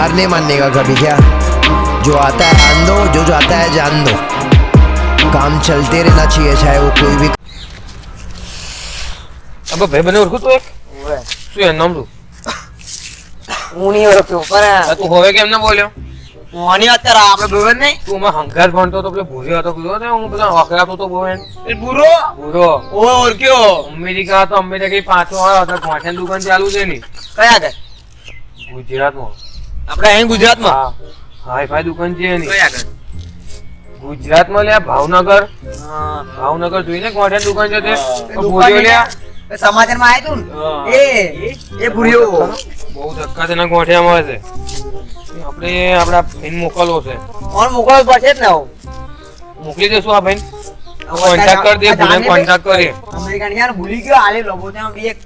हार नहीं मानने का कभी क्या। जो आता है आन दो, जो आता है जान दो। काम चलते रहना चाहिए चाहे वो कोई भी। अब भाई बने ओळखू तू एक શું એનું નામ તું હું નહીં ઓળખ્યો પણ તું હવે કેમ ના બોલ્યો મોની અત્યારે આપણે બોલ નહીં તું માં હંકાર ભણતો તો પેલો ભૂર્યો હતો કીધો ને હું બધા વખરાતો તો બહુ એમ એ બુરો ભૂરો ઓ ઓળખ્યો અમેરિકા તો અમેરિકા પાછો આવ્યો તો ગોઠિયાની દુકાન ચાલુ છે ની કયા આગળ ગુજરાતમાં આપણે અહીં ગુજરાતમાં હા હાઈ ફાઈ દુકાન છે એની કયા આગળ ગુજરાતમાં લે ભાવનગર હા ભાવનગર જોઈને ગોઠિયાની દુકાન છે તે તો દુકાન ભૂર્યો લે સમાચારમાં આવ્યું તું એ ભૂર્યો બહુ ધક્કા તેના ગોઠિયામાં આવે છે આપણે આપડા ભાઈને મોકલવો છે ઓન મોકલવો પડશે જ ને હું મોકલી દેશું આ ભાઈ કોન્ટેક્ટ કરી દે ભૂલે કોન્ટેક્ટ કરીએ અમેરિકન યાર ભૂલી ગયો આલે લોબો ત્યાં બી એક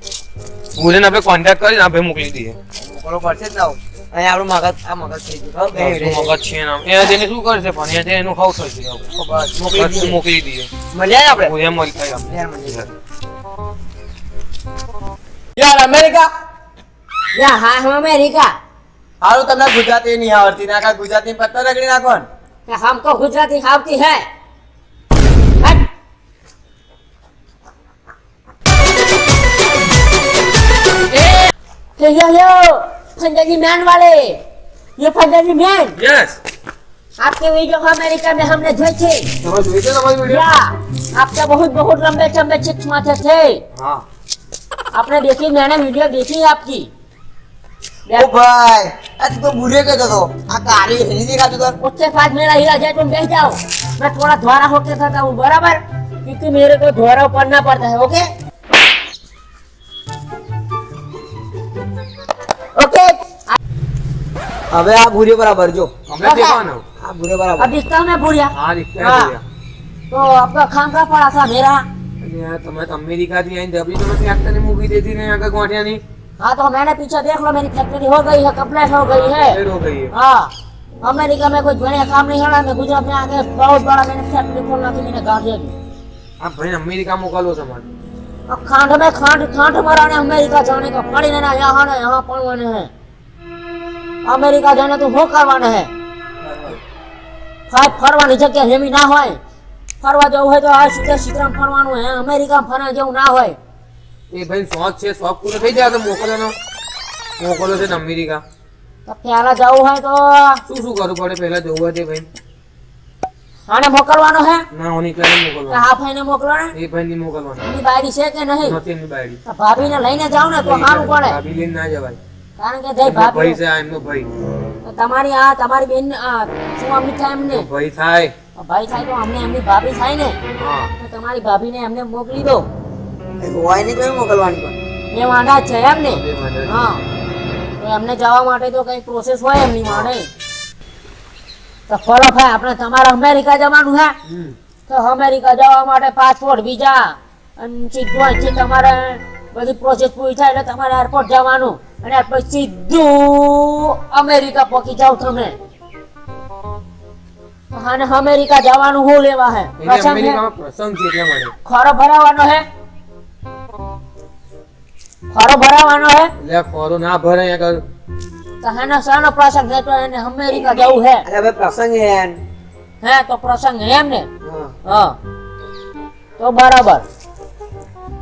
ભૂલે આપણે કોન્ટેક્ટ કરીને આ ભાઈ મોકલી દઈએ મોકલવો પડશે જ ને હું અહીં આપણું મગજ આ મગજ થઈ ગયું શું મગજ છે નામ એ તેને શું કરશે પણ એ એનું ખાવ થશે બસ મોકલી દઈએ મળ્યા આપણે ભૂલે મળી થાય આપણે યાર મળ્યા યાર અમેરિકા યા હા हम अमेरिका હારું તમને ગુજરાતી નહીં આવડતી નાખા ગુજરાતી પત્તા રગડી નાખો ને हमको गुजराती आवती है हट। यो फंजाजी मैन वाले ये फंजाजी मैन યસ आपके वीडियो को अमेरिका में हमने જોઈ છે તમે જોઈ છે તમારી વિડિયો या आपके बहुत बहुत लंबे चंबे चिक्स माथे थे હા आपने देखी मैंने वीडियो देखी आपकी ઓ ભાઈ આ તું તો બુરે કહેતો તો આ કારી હિન્દી દેખાતું તો उसके पास मेरा हीरा है तुम बैठ जाओ मैं थोड़ा द्वारा होके खाता हूँ बराबर क्योंकि मेरे को द्वारा पढ़ना पड़ता है ओके ओके હવે આ બુરે બરાબર જો અમને દેખાનો આ બુરે બરાબર अब दिखता हूँ मैं बुढ़िया હા દીકરા हाँ। ભૂલ્યા तो आपका खान का पड़ा था मेरा અને આ તમે અમેરિકા થી આઈને દબી તમે ફેક્ટરી મૂકી દેતી ને આગળ ગોઠિયાની हाँ तो मैंने पीछे देख लो मेरी फैक्ट्री हो गई है कंप्लीट हो गई है ફેર હો गई है हाँ अमेरिका में कोई बढ़िया काम नहीं हो रहा मैं गुजरात में आके बहुत बड़ा मैंने फैक्ट्री खोलना थी मैंने गाड़िया की આ ભાઈ અમેરિકા મોકલવો છે મારે अब खांड में खांड खांड मराने अमेरिका जाने का पड़ी ना यहाँ पड़वाने हैं अमेरिका जाने तो वो करवाना है फरवानी जगह हेमी ना होय फरवा जવું હોય તો આ સીતરામ ફરવાનું હે અમેરિકા ફરવા જેવું ના હોય એ ભાઈ શોખ છે શોખ પૂરો થઈ જાય તો મોકલવાનો મોકલો છે ને અમેરિકા તો પહેલા જવું હોય તો શું શું કરવું પડે પહેલા જવું હોય તે ભાઈ આને મોકલવાનો હે ના હું નીકળે નહીં કે મોકલવાનો હા ભાઈને મોકલવાનો એ ભાઈ નહીં મોકલવાનો એની બાયડી છે કે નહીં નથી એમની બાયડી તો ભાભીને લઈને જાવ ને તો સારું પડે ભાભી લઈને ના જવાય કારણ કે જઈ એમનો ભાઈ ભાભી છે આ એમનો ભાઈ તો તમારી બેન શું અમી થાય એમને ભાઈ થાય ભાઈ થાય તો અમને એમની ભાભી થાય ને હા તો તમારી ભાભીને એમને મોકલી દો હોય નહીં કઈ મોકલવાની પણ એ વાંધા જ છે એમ ને બે માટે. હા તો એમને જવા માટે તો કઈ પ્રોસેસ હોય એમની માટે તો ફરો ભાઈ આપણે તમારે અમેરિકા જવાનું છે હમ. તો અમેરિકા જવા માટે પાસપોર્ટ વિઝા અને સીધું અહીંથી તમારે બધી પ્રોસેસ પૂરી થાય એટલે તમારે એરપોર્ટ જવાનું અને પછી સીધું અમેરિકા પહોંચી જાવ તમે અને અમેરિકા જવાનું હું લેવા હે એટલે પ્રસંગ હે? અમેરિકામાં પ્રસંગ છે એટલા માટે ખરો ભરાવાનો હે ખરો ભરાવાનો હે એટલે ખોરો ના ભરાય આગળ તો હેનો શાનો પ્રસંગ હે તો એને અમેરિકા જવું હે અરે ભાઈ પ્રસંગ હે યાર. હે તો પ્રસંગ હે એમ ને હા હા તો બરાબર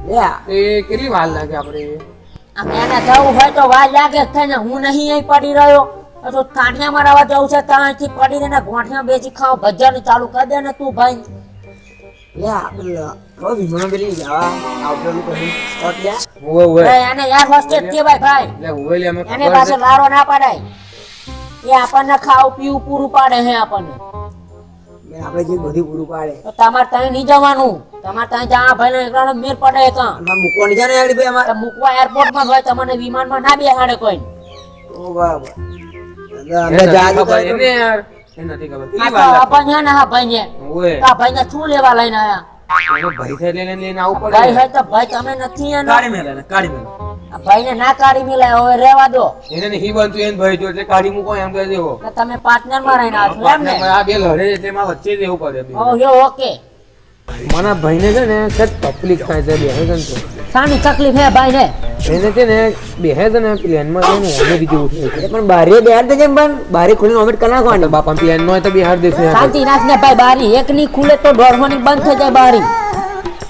લે આ. એ કેટલી વાર લાગે આપણે આમ એને જવું હોય તો વાર લાગે જ થાય ને હું નહીં અહીં પડી રહ્યો તો તાણિયા મારવા જવું છે ત્યાંથી પડીને એને ગોઠિયા બેસી ખાવ ભજન ચાલુ કરી દે ને તું ભાઈ લે આ પેલા હવે વિમાન પેલી જવા આવતેલું પછી સ્પોટ લે ઉવે ઉવે ભાઈ એને યાર હોસ્ટેજ કહેવાય ભાઈ એટલે ઉવે લે અમે એને ખબર પાસે છે. લારો ના પાડાય એ આપણને ખાવું પીવું પૂરું પાડે છે આપણને આપણે જે બધું પૂરું પાડે તો તમારે ત્યાં નહીં જવાનું તમારે ત્યાં જ્યાં ભાઈ એકલાનો મેર પડે કાં આમાં મૂકવાની છે ને યાર ભાઈ અમારે તો મૂકવા એરપોર્ટમાં જ હોય તમને વિમાનમાં ના બેહાડે કોઈ ઓ બરાબર એ અમે નથી જહાજ ખબર ઉતારી એને યાર એ નથી ખબર આ કેટલી તો વાર લાગે આપણને છે ને હા ભાઈને ઉવે તો આ ભાઈને શું લેવા લઈને આયા એનો ભાઈ થાય લઈને લઈને આવવું ભાઈ પડે હોય તો ભાઈ તમે નથી એનો કાઢી મેલે ને કાઢી મેલે આ ભાઈને ના કાઢી મિલાય હવે રહેવા દો એને નહીં બનતું એને ભાઈ જો એટલે કાઢી મૂકો એમ કહી દેવો તો તમે પાર્ટનર માં રહીને આવો છો એમ ને આ બે લડે એટલે એમાં વચ્ચે જ રહેવું પડે બે. ઓ યો ઓકે મારા ભાઈને છે ને કંઈક તકલીફ થાય છે બે હે ને તો શાની તકલીફ હે ભાઈ ને એને છે ને બેહે છે ને પ્લેનમાં છે ને અમે બીજું ઉઠે છે પણ બારી બેહાર દેજે પણ બારી ખોલીને ઓમેટ કરી નાખવાની બાપા પ્લેનમાં હોય તો બિહાર દેશે શાંતિ રાખ ને ભાઈ બારી એકની ખુલે તો દોઢવાની બંધ થઈ જાય બારી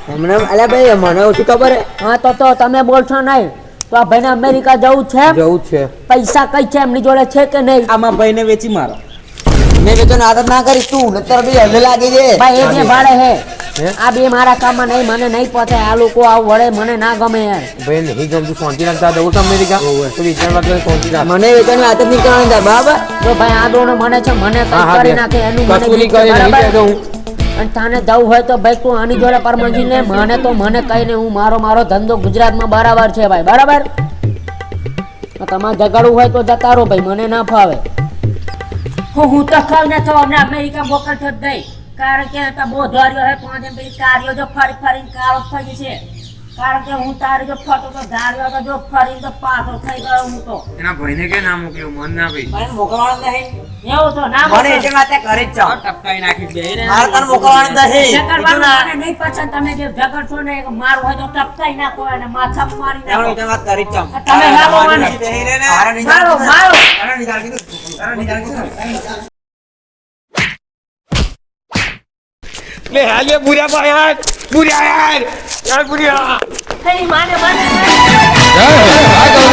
હમણાં અલ્યા ભાઈ મને ઓછી ખબર હે હા તો તમે બોલશો નહીં તો આ ભાઈને અમેરિકા જવું છે જવું જ છે પૈસા કઈ છે એમની જોડે છે કે નહીં આમાં ભાઈને વેચી મારો મેં કીધું ને આદત ના કરીશ તું નતર બી હલે લાગી છે ભાઈ એ બે ભાડે હે આ બે મારા કામમાં નહીં મને નહીં પહોંચે આ લોકો આવું વળે મને ના ગમે યાર ભાઈ નહીં ગમતું શાંતિ રાખતા જવું છે અમેરિકા તો વિચાર વાત શાંતિ રાખ મને વેચાની આદત નહીં કરવાની થાય બરાબર તો ભાઈ આ દોનો મને છે મને કઈ કરી નાખે એનું મને કસૂરી બીક છે, કરી નહીં બરાબર? કહેતો હું અને તાને જવું હોય તો ભાઈ તું આની જોડે પરમજી ને મને કઈ ને હું મારો ધંધો ગુજરાતમાં બરાબર છે ભાઈ બરાબર તો તમારે જગાડવું હોય તો જતા રહો ભાઈ મને ના ફાવે હું તો ખાવ ને તો અમને અમેરિકા મોકલતો જ નહીં કારણ કે તો બહુ ધોર્યો હે પાંચ પેલી કાર્યો જો ફરીને કાળો થઈ છે કારણ કે હું તારે જો ફટો તો ધાર્યો તો જો ફરીને તો પાછો થઈ ગયો હું તો એના ભાઈને કે ના મોકલ્યો મન ના ભાઈ મને મોકલવાનું નહીં એવું તો ના મને એટલે માતે કરી જ જાઓ ટપકાઈ નાખી દે મારે તને મોકલવાનું નહીં ઝઘડવાનું મને નહીં પસંદ તમે જે ઝઘડશો ને એ મારું હોય તો ટપકાઈ નાખો અને માથા મારી નાખો એમણે એટલે વાત કરી જ જાઓ તમે હાલો મને. મારો મારો લે હાલે બુરા ભાઈ યાર યાર બુરા માને જય હો, જય હો.